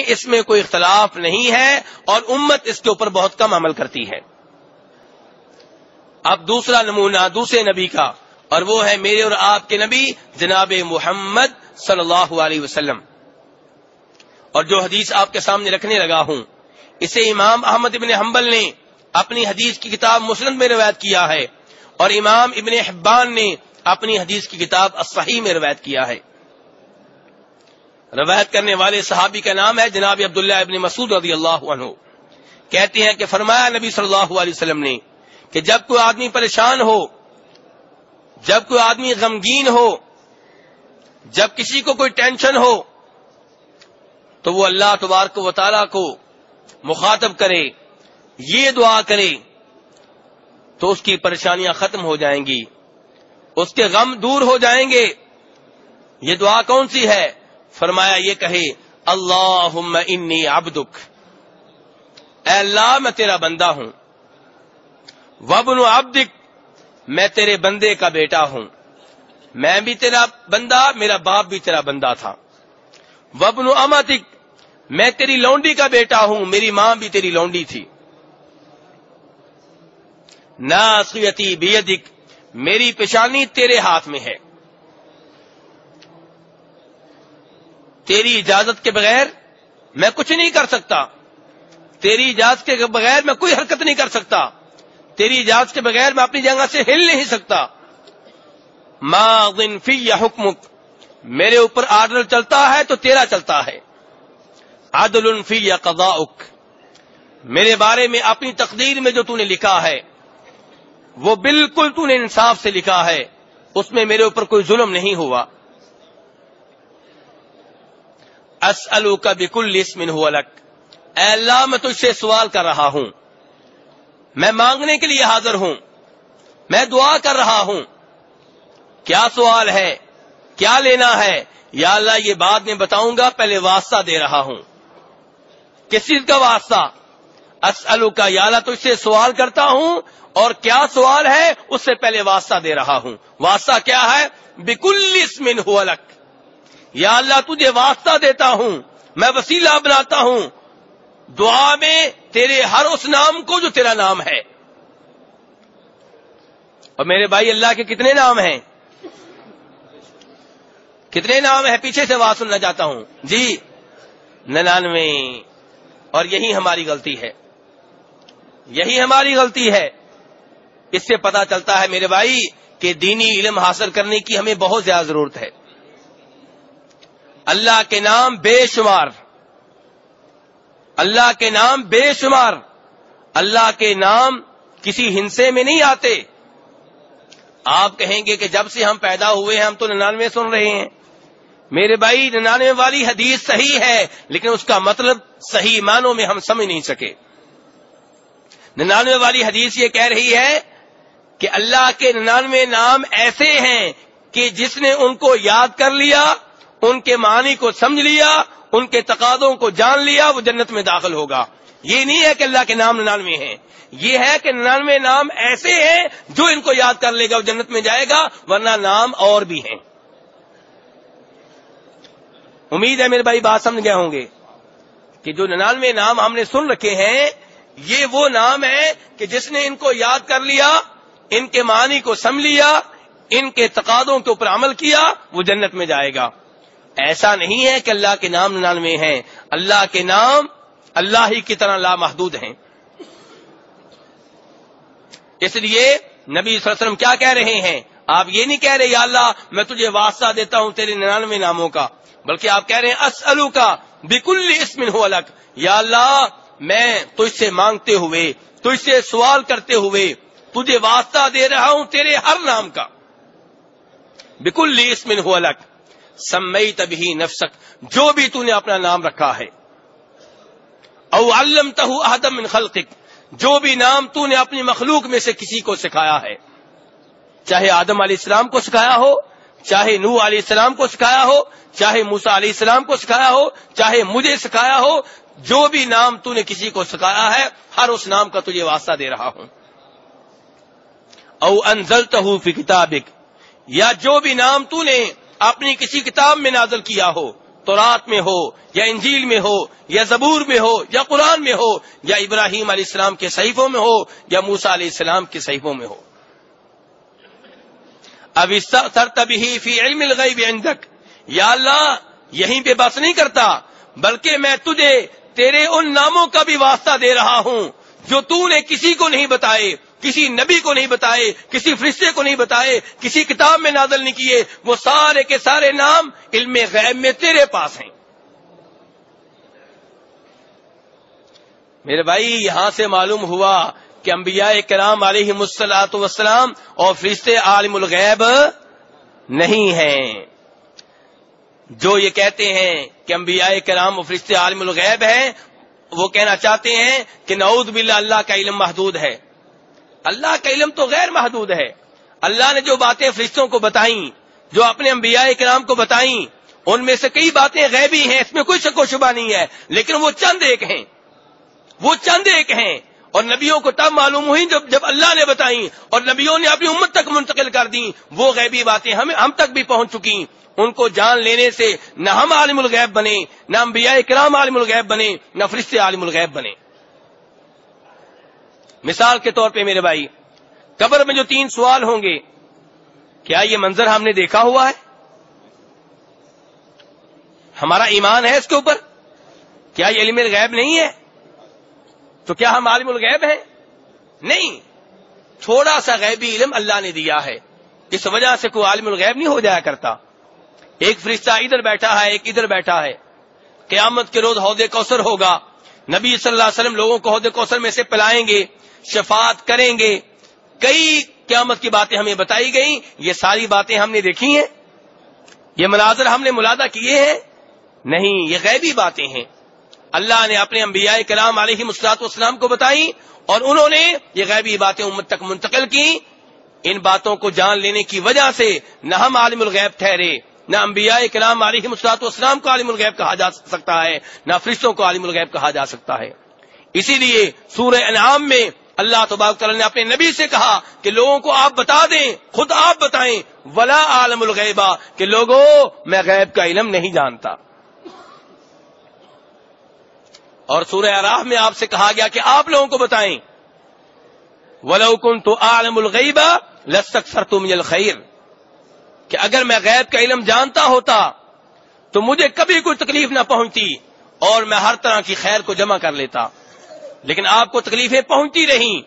اس میں کوئی اختلاف نہیں ہے اور امت اس کے اوپر بہت کم عمل کرتی ہے۔ اب دوسرا نمونہ دوسرے نبی کا، اور وہ ہے میرے اور آپ کے نبی جناب محمد صلی اللہ علیہ وسلم۔ اور جو حدیث آپ کے سامنے رکھنے لگا ہوں، اسے امام احمد ابن حنبل نے اپنی حدیث کی کتاب مسند میں روایت کیا ہے، اور امام ابن حبان نے اپنی حدیث کی کتاب الصحیح میں روایت کیا ہے۔ روایت کرنے والے صحابی کا نام ہے جناب عبداللہ ابن مسعود رضی اللہ عنہ۔ کہتے ہیں کہ فرمایا نبی صلی اللہ علیہ وسلم نے کہ جب کوئی آدمی پریشان ہو، جب کوئی آدمی غمگین ہو، جب کسی کو کوئی ٹینشن ہو، تو وہ اللہ تبارک و تعالیٰ کو مخاطب کرے، یہ دعا کرے تو اس کی پریشانیاں ختم ہو جائیں گی، اس کے غم دور ہو جائیں گے۔ یہ دعا کون سی ہے؟ فرمایا یہ کہے اللہم انی عبدک، اے اللہ میں تیرا بندہ ہوں، وابن عبدک، میں تیرے بندے کا بیٹا ہوں، میں بھی تیرا بندہ، میرا باپ بھی تیرا بندہ تھا، وابن امتک، میں تیری لونڈی کا بیٹا ہوں، میری ماں بھی تیری لونڈی تھی، ناصیتی بیدک، میری پیشانی تیرے ہاتھ میں ہے، تیری اجازت کے بغیر میں کچھ نہیں کر سکتا، تیری اجازت کے بغیر میں کوئی حرکت نہیں کر سکتا، تیری اجازت کے بغیر میں اپنی جگہ سے ہل نہیں سکتا، ماض فی حکمک، میرے اوپر آرڈر چلتا ہے تو تیرا چلتا ہے، عدل فی قضاؤک، میرے بارے میں اپنی تقدیر میں جو تو نے لکھا ہے وہ بالکل تو نے انصاف سے لکھا ہے، اس میں میرے اوپر کوئی ظلم نہیں ہوا۔ اسألک بکل اسم هو لک، اے اللہ میں تجھ سے سوال کر رہا ہوں، میں مانگنے کے لیے حاضر ہوں، میں دعا کر رہا ہوں، کیا سوال ہے، کیا لینا ہے؟ یا اللہ یہ بعد میں بتاؤں گا، پہلے واسطہ دے رہا ہوں۔ کس چیز کا واسطہ؟ اسألک، یا اللہ تجھ سے سوال کرتا ہوں، اور کیا سوال ہے اس سے پہلے واسطہ دے رہا ہوں۔ واسطہ کیا ہے؟ بکل اسم هو لک، یا اللہ تجھے واسطہ دیتا ہوں، میں وسیلہ بناتا ہوں دعا میں تیرے ہر اس نام کو جو تیرا نام ہے۔ اور میرے بھائی اللہ کے کتنے نام ہیں؟ کتنے نام ہیں؟ پیچھے سے آواز سننا چاہتا ہوں جی، 99۔ اور یہی ہماری غلطی ہے، یہی ہماری غلطی ہے۔ اس سے پتا چلتا ہے میرے بھائی کہ دینی علم حاصل کرنے کی ہمیں بہت زیادہ ضرورت ہے۔ اللہ کے نام بے شمار، اللہ کے نام بے شمار، اللہ کے نام کسی ہندسے میں نہیں آتے۔ آپ کہیں گے کہ جب سے ہم پیدا ہوئے ہیں ہم تو 99 سن رہے ہیں۔ میرے بھائی 99 والی حدیث صحیح ہے، لیکن اس کا مطلب صحیح معنوں میں ہم سمجھ نہیں سکے۔ 99 والی حدیث یہ کہہ رہی ہے کہ اللہ کے 99 نام ایسے ہیں کہ جس نے ان کو یاد کر لیا، ان کے معنی کو سمجھ لیا، ان کے تقاضوں کو جان لیا، وہ جنت میں داخل ہوگا۔ یہ نہیں ہے کہ اللہ کے نام 99 ہیں، یہ ہے کہ 99 نام ایسے ہیں جو ان کو یاد کر لے گا وہ جنت میں جائے گا، ورنہ نام اور بھی ہیں۔ امید ہے میرے بھائی بات سمجھ گئے ہوں گے کہ جو 99 نام ہم نے سن رکھے ہیں یہ وہ نام ہے کہ جس نے ان کو یاد کر لیا، ان کے معنی کو سمجھ لیا، ان کے تقاضوں کے اوپر عمل کیا، وہ جنت میں جائے گا۔ ایسا نہیں ہے کہ اللہ کے نام 99 ہیں، اللہ کے نام اللہ ہی کی طرح لامحدود ہیں۔ اس لیے نبی صلی اللہ علیہ وسلم کیا کہہ رہے ہیں؟ آپ یہ نہیں کہہ رہے یا اللہ میں تجھے واسطہ دیتا ہوں تیرے 99 ناموں کا، بلکہ آپ کہہ رہے ہیں اسألک بکل اسم هو لک، یا اللہ میں تجھ سے مانگتے ہوئے، تجھ سے سوال کرتے ہوئے تجھے واسطہ دے رہا ہوں تیرے ہر نام کا، بکل اسم هو لک سمیت بہ نفسک، جو بھی تو نے اپنا نام رکھا ہے، او علمتہ احدا من خلقک، جو بھی نام تو نے اپنی مخلوق میں سے کسی کو سکھایا ہے، چاہے آدم علیہ السلام کو سکھایا ہو، چاہے نوح علیہ السلام کو سکھایا ہو، چاہے موسیٰ علیہ السلام کو سکھایا ہو، چاہے مجھے سکھایا ہو، جو بھی نام تو نے کسی کو سکھایا ہے ہر اس نام کا تجھے واسطہ دے رہا ہوں۔ او انزلتہ فی کتابک، یا جو بھی نام تو نے اپنی کسی کتاب میں نازل کیا ہو، تورات میں ہو یا انجیل میں ہو یا زبور میں ہو یا قرآن میں ہو یا ابراہیم علیہ السلام کے صحیفوں میں ہو یا موسیٰ علیہ السلام کے صحیفوں میں ہو. اب استأثرت به فی علم الغیب عندک، یا اللہ یہیں پہ بس نہیں کرتا بلکہ میں تجھے تیرے ان ناموں کا بھی واسطہ دے رہا ہوں جو تو نے کسی کو نہیں بتائے، کسی نبی کو نہیں بتائے، کسی فرشتے کو نہیں بتائے، کسی کتاب میں نازل نہیں کیے. وہ سارے کے سارے نام علم غیب میں تیرے پاس ہیں. میرے بھائی یہاں سے معلوم ہوا کہ انبیاء کرام علیہم الصلوۃ والسلام اور فرشتے عالم الغیب نہیں ہیں. جو یہ کہتے ہیں کہ انبیاء کرام اور فرشتے عالم الغیب ہیں، وہ کہنا چاہتے ہیں کہ نعوذ باللہ اللہ کا علم محدود ہے. اللہ کا علم تو غیر محدود ہے. اللہ نے جو باتیں فرشتوں کو بتائیں، جو اپنے انبیاء کرام کو بتائیں، ان میں سے کئی باتیں غیبی ہیں، اس میں کوئی شک و شبہ نہیں ہے، لیکن وہ چند ایک ہیں، وہ چند ایک ہیں. اور نبیوں کو تب معلوم ہوئی جب اللہ نے بتائیں اور نبیوں نے اپنی امت تک منتقل کر دیں. وہ غیبی باتیں ہم تک بھی پہنچ چکی. ان کو جان لینے سے نہ ہم عالم الغیب بنے، نہ انبیاء کرام عالم الغیب بنے، نہ فرشتے عالم الغیب بنے. مثال کے طور پہ میرے بھائی، قبر میں جو 3 سوال ہوں گے، کیا یہ منظر ہم نے دیکھا ہوا ہے؟ ہمارا ایمان ہے اس کے اوپر؟ کیا یہ علم الغیب نہیں ہے؟ تو کیا ہم عالم الغیب ہیں؟ نہیں. تھوڑا سا غیبی علم اللہ نے دیا ہے، اس وجہ سے کوئی عالم الغیب نہیں ہو جایا کرتا. ایک فرشتہ ادھر بیٹھا ہے، ایک ادھر بیٹھا ہے. قیامت کے روز حوض کوثر ہوگا، نبی صلی اللہ علیہ وسلم لوگوں کو حوض کوثر میں سے پلائیں گے، شفاعت کریں گے. کئی قیامت کی باتیں ہمیں بتائی گئیں. یہ ساری باتیں ہم نے دیکھی ہیں؟ یہ مناظر ہم نے مشاہدہ کیے ہیں؟ نہیں، یہ غیبی باتیں ہیں. اللہ نے اپنے انبیاء کرام علیہم الصلوۃ والسلام کو بتائیں اور انہوں نے یہ غیبی باتیں امت تک منتقل کی. ان باتوں کو جان لینے کی وجہ سے نہ ہم عالم الغیب ٹھہرے، نہ انبیاء کرام علیہم الصلوۃ والسلام کو عالم الغیب کہا جا سکتا ہے، نہ فرشتوں کو عالم الغیب کہا جا سکتا ہے. اسی لیے سورہ انعام میں اللہ تبارک تعالیٰ نے اپنے نبی سے کہا کہ لوگوں کو آپ بتا دیں، خود آپ بتائیں، ولا عالم الغیبہ، کہ لوگوں میں غیب کا علم نہیں جانتا. اور سورہ اعراف میں آپ سے کہا گیا کہ آپ لوگوں کو بتائیں، وَلَوْ كُنْتُ أَعْلَمُ الْغَيْبَ لَاسْتَكْثَرْتُ مِنَ الْخَيْرِ، کہ اگر میں غیب کا علم جانتا ہوتا تو مجھے کبھی کوئی تکلیف نہ پہنچتی اور میں ہر طرح کی خیر کو جمع کر لیتا. لیکن آپ کو تکلیفیں پہنچتی رہیں،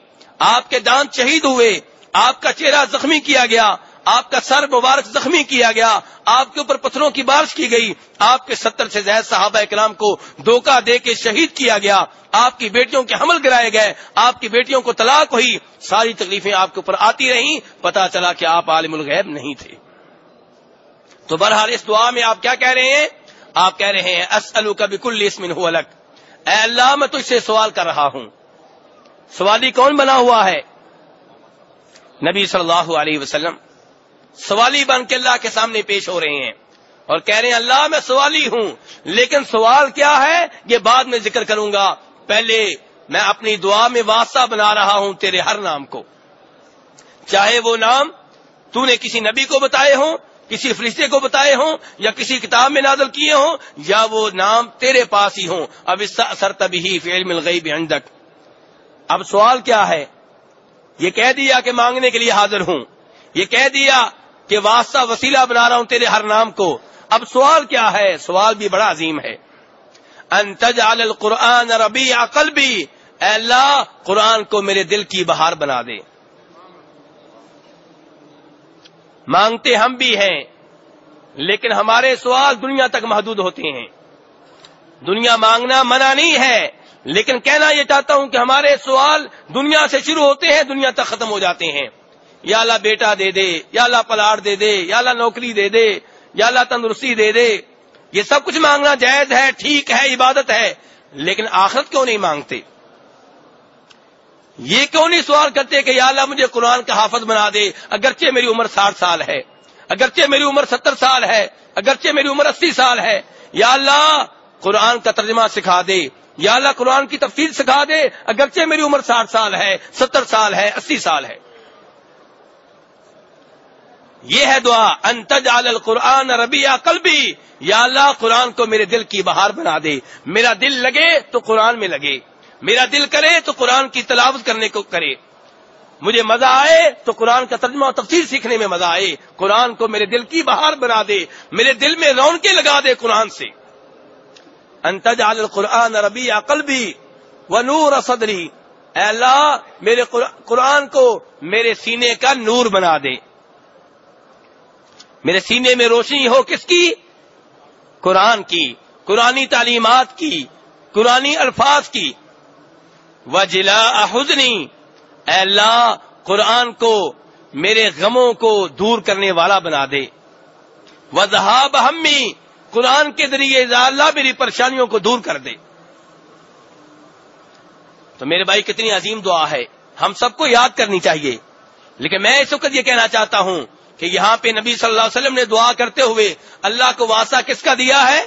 آپ کے دانت شہید ہوئے، آپ کا چہرہ زخمی کیا گیا، آپ کا سر مبارک زخمی کیا گیا، آپ کے اوپر پتھروں کی بارش کی گئی، آپ کے 70 سے زائد صحابہ کرام کو دھوکہ دے کے شہید کیا گیا، آپ کی بیٹیوں کے حمل گرائے گئے، آپ کی بیٹیوں کو طلاق ہوئی، ساری تکلیفیں آپ کے اوپر آتی رہیں. پتہ چلا کہ آپ عالم الغیب نہیں تھے. تو بہرحال اس دعا میں آپ کیا کہہ رہے ہیں؟ آپ کہہ رہے ہیں اسألک بکل اسم هو لک، اے اللہ میں تجھ سے سوال کر رہا ہوں. سوالی کون بنا ہوا ہے؟ نبی صلی اللہ علیہ وسلم سوالی بن کے اللہ کے سامنے پیش ہو رہے ہیں اور کہہ رہے ہیں اللہ میں سوالی ہوں، لیکن سوال کیا ہے یہ بعد میں ذکر کروں گا. پہلے میں اپنی دعا میں واسطہ بنا رہا ہوں تیرے ہر نام کو، چاہے وہ نام تو نے کسی نبی کو بتائے ہوں، کسی فرشتے کو بتائے ہوں، یا کسی کتاب میں نازل کیے ہوں، یا وہ نام تیرے پاس ہی ہوں. اب استأثرت به فی علم الغیب عندک. اب سوال کیا ہے؟ یہ کہہ دیا کہ مانگنے کے لیے حاضر ہوں، یہ کہہ دیا کہ واسطہ وسیلہ بنا رہا ہوں تیرے ہر نام کو. اب سوال کیا ہے؟ سوال بھی بڑا عظیم ہے. ان تجعل القرآن ربیع قلبی، اے اللہ قرآن کو میرے دل کی بہار بنا دے. مانگتے ہم بھی ہیں، لیکن ہمارے سوال دنیا تک محدود ہوتے ہیں. دنیا مانگنا منع نہیں ہے، لیکن کہنا یہ چاہتا ہوں کہ ہمارے سوال دنیا سے شروع ہوتے ہیں، دنیا تک ختم ہو جاتے ہیں. یا اللہ بیٹا دے دے، یا اللہ پلاٹ دے دے، یا اللہ نوکری دے دے، یا اللہ تندرستی دے دے. یہ سب کچھ مانگنا جائز ہے، ٹھیک ہے، عبادت ہے، لیکن آخرت کیوں نہیں مانگتے؟ یہ کیوں نہیں سوال کرتے کہ یا اللہ مجھے قرآن کا حافظ بنا دے، اگرچہ میری عمر 60 سال ہے، اگرچہ میری عمر 70 سال ہے، اگرچہ میری عمر 80 سال ہے. یا اللہ قرآن کا ترجمہ سکھا دے، یا اللہ قرآن کی تفسیر سکھا دے، اگرچہ میری عمر 60 سال ہے، 70 سال ہے، 80 سال ہے. یہ ہے دعا، ان تجعل القرآن ربیع قلبی، یا اللہ قرآن کو میرے دل کی بہار بنا دے، میرا دل لگے تو قرآن میں لگے، میرا دل کرے تو قرآن کی تلاوت کرنے کو کرے، مجھے مزہ آئے تو قرآن کا ترجمہ اور تفسیر سیکھنے میں مزہ آئے، قرآن کو میرے دل کی بہار بنا دے، میرے دل میں رونقیں لگا دے قرآن سے۔ ان تجعل القرآن ربیع قلبی ونور صدری، اے اللہ میرے قرآن کو میرے سینے کا نور بنا دے، میرے سینے میں روشنی ہو کس کی؟ قرآن کی، قرآنی تعلیمات کی، قرآنی الفاظ کی۔ وجلاء حزنی، اے اللہ قرآن کو میرے غموں کو دور کرنے والا بنا دے۔ وذہاب ہمی، قرآن کے ذریعے یا اللہ میری پریشانیوں کو دور کر دے۔ تو میرے بھائی کتنی عظیم دعا ہے، ہم سب کو یاد کرنی چاہیے۔ لیکن میں اس وقت یہ کہنا چاہتا ہوں کہ یہاں پہ نبی صلی اللہ علیہ وسلم نے دعا کرتے ہوئے اللہ کو واسطہ کس کا دیا ہے؟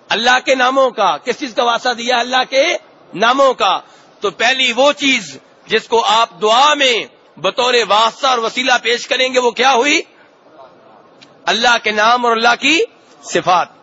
اللہ کے ناموں کا۔ کس چیز کا واسطہ دیا؟ اللہ کے ناموں کا۔ تو پہلی وہ چیز جس کو آپ دعا میں بطور واسطہ اور وسیلہ پیش کریں گے وہ کیا ہوئی؟ اللہ کے نام اور اللہ کی صفات۔